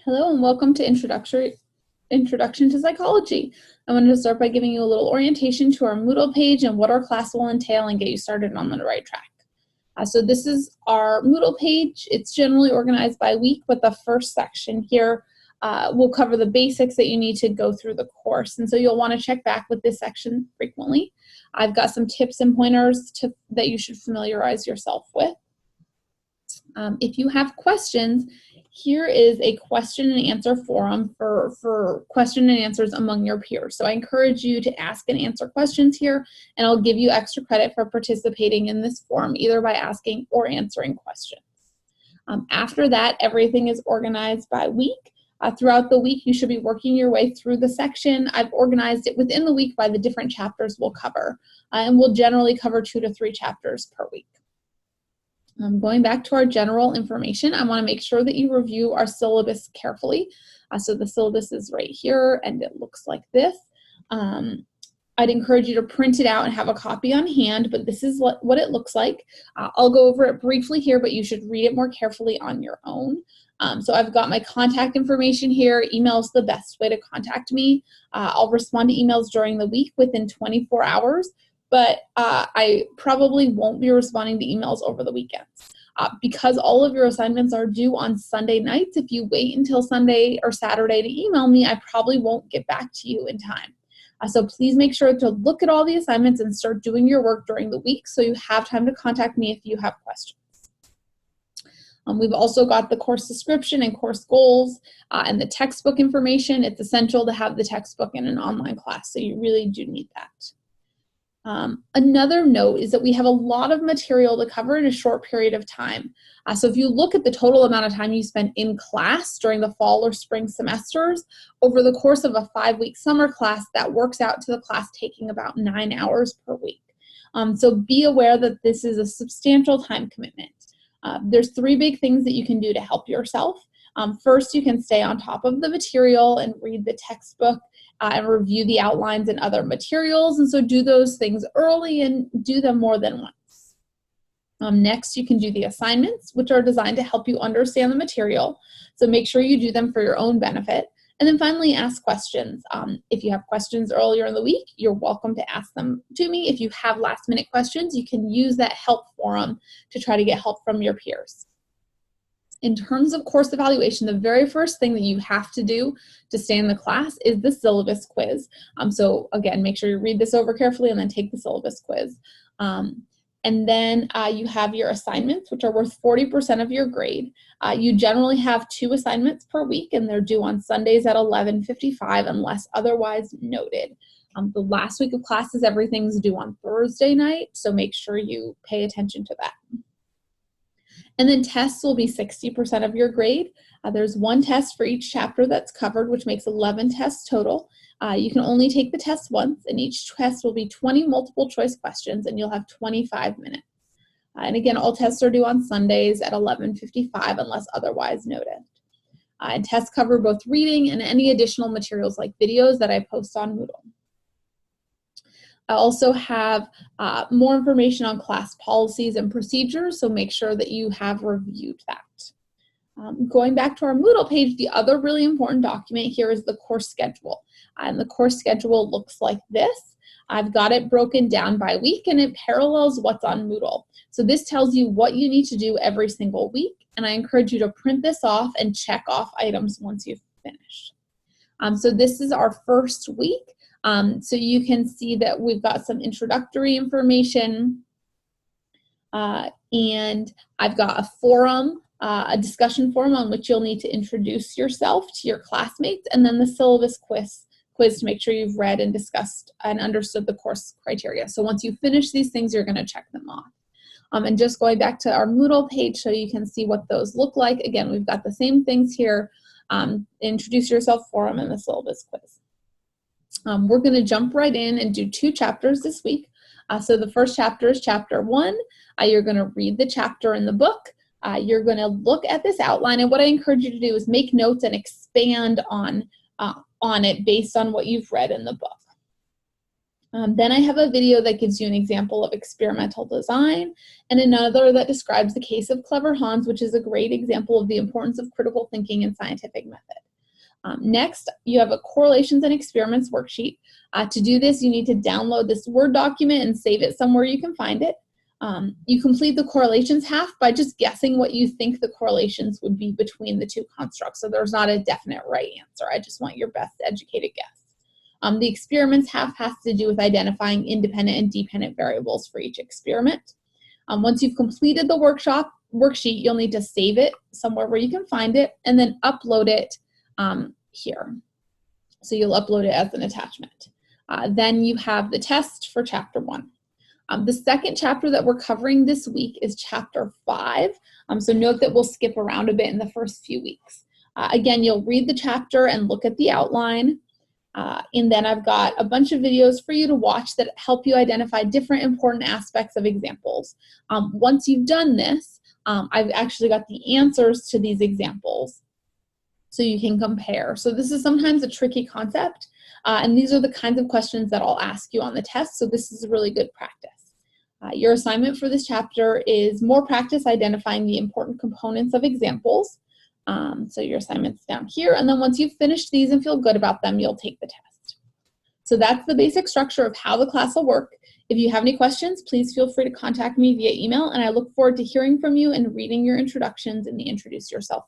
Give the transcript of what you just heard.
Hello and welcome to Introduction to Psychology. I wanted to start by giving you a little orientation to our Moodle page and what our class will entail and get you started on the right track. So this is our Moodle page. It's generally organized by week, but the first section here will cover the basics that you need to go through the course. And so you'll want to check back with this section frequently. I've got some tips and pointers that you should familiarize yourself with. If you have questions, here is a question and answer forum for question and answers among your peers. So I encourage you to ask and answer questions here, and I'll give you extra credit for participating in this forum, either by asking or answering questions. After that, everything is organized by week. Throughout the week, you should be working your way through the section. I've organized it within the week by the different chapters we'll cover, and we'll generally cover 2 to 3 chapters per week. Going back to our general information, I want to make sure that you review our syllabus carefully. So the syllabus is right here, and it looks like this. I'd encourage you to print it out and have a copy on hand, but this is what it looks like. I'll go over it briefly here, but you should read it more carefully on your own. So I've got my contact information here. Email is the best way to contact me. I'll respond to emails during the week within 24 hours. But I probably won't be responding to emails over the weekends. Because all of your assignments are due on Sunday nights, if you wait until Sunday or Saturday to email me, I probably won't get back to you in time. So please make sure to look at all the assignments and start doing your work during the week so you have time to contact me if you have questions. We've also got the course description and course goals and the textbook information. It's essential to have the textbook in an online class, so you really do need that. Another note is that we have a lot of material to cover in a short period of time. So if you look at the total amount of time you spend in class during the fall or spring semesters, over the course of a 5-week summer class, that works out to the class taking about 9 hours per week. So be aware that this is a substantial time commitment. There's 3 big things that you can do to help yourself. First, you can stay on top of the material and read the textbook and review the outlines and other materials. And so do those things early and do them more than once. Next, you can do the assignments, which are designed to help you understand the material. So make sure you do them for your own benefit. And then finally, ask questions. If you have questions earlier in the week, you're welcome to ask them to me. If you have last-minute questions, you can use that help forum to try to get help from your peers. In terms of course evaluation, the very first thing that you have to do to stay in the class is the syllabus quiz. So again, make sure you read this over carefully and then take the syllabus quiz. And then you have your assignments, which are worth 40% of your grade. You generally have 2 assignments per week, and they're due on Sundays at 11:55 unless otherwise noted. The last week of classes, everything's due on Thursday night, so make sure you pay attention to that. And then tests will be 60% of your grade. There's 1 test for each chapter that's covered, which makes 11 tests total. You can only take the test once, and each test will be 20 multiple choice questions, and you'll have 25 minutes. And again, all tests are due on Sundays at 11:55 unless otherwise noted. And tests cover both reading and any additional materials like videos that I post on Moodle. I also have more information on class policies and procedures, so make sure that you have reviewed that. Going back to our Moodle page, the other really important document here is the course schedule. And the course schedule looks like this. I've got it broken down by week, and it parallels what's on Moodle. So this tells you what you need to do every single week, and I encourage you to print this off and check off items once you've finished. So this is our first week. So you can see that we've got some introductory information, and I've got a forum, a discussion forum on which you'll need to introduce yourself to your classmates, and then the syllabus quiz to make sure you've read and discussed and understood the course criteria. So once you finish these things, you're going to check them off. And just going back to our Moodle page so you can see what those look like. Again, we've got the same things here, introduce yourself forum and the syllabus quiz. We're going to jump right in and do 2 chapters this week. So the first chapter is chapter 1. You're going to read the chapter in the book. You're going to look at this outline, and what I encourage you to do is make notes and expand on it based on what you've read in the book. Then I have a video that gives you an example of experimental design, and another that describes the case of Clever Hans, which is a great example of the importance of critical thinking and scientific method. Next, you have a correlations and experiments worksheet. To do this, you need to download this Word document and save it somewhere you can find it. You complete the correlations half by just guessing what you think the correlations would be between the two constructs. So there's not a definite right answer. I just want your best educated guess. The experiments half has to do with identifying independent and dependent variables for each experiment. Once you've completed the worksheet, you'll need to save it somewhere where you can find it and then upload it here. So you'll upload it as an attachment. Then you have the test for chapter 1. The second chapter that we're covering this week is chapter 5. So note that we'll skip around a bit in the first few weeks. Again, you'll read the chapter and look at the outline. And then I've got a bunch of videos for you to watch that help you identify different important aspects of examples. Once you've done this, I've actually got the answers to these examples so you can compare. So this is sometimes a tricky concept, and these are the kinds of questions that I'll ask you on the test, so this is a really good practice. Your assignment for this chapter is more practice identifying the important components of examples. So your assignment's down here, and then once you've finished these and feel good about them, you'll take the test. So that's the basic structure of how the class will work. If you have any questions, please feel free to contact me via email, and I look forward to hearing from you and reading your introductions in the Introduce Yourself